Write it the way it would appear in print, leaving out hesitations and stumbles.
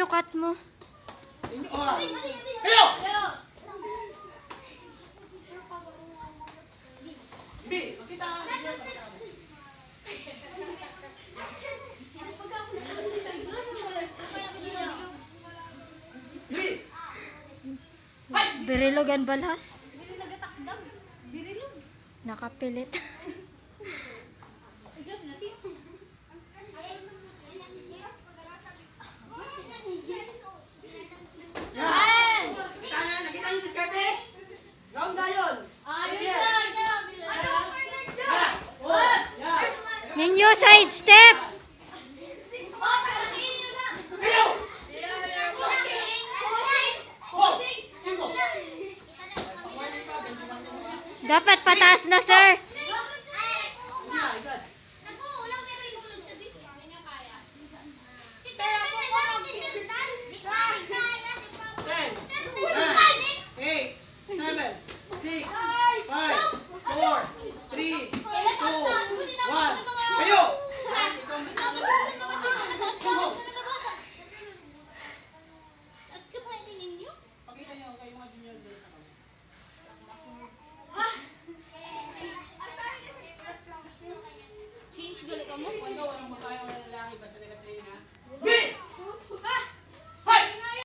sukat mo? Kayo! Bi, makita. Bi! Birilogan balas. Biri nagatakdam. Birilog. Nakapilit. Igam natin. Yan! Nakita na, nakita yung diskarte? Gawin tayon! Ayun siya. Yan! Ninyo side step. Kayo! Dapat pataas na, sir. Ten, 8, 7, 6, 5, 4, 3, 2, 1. Kayo!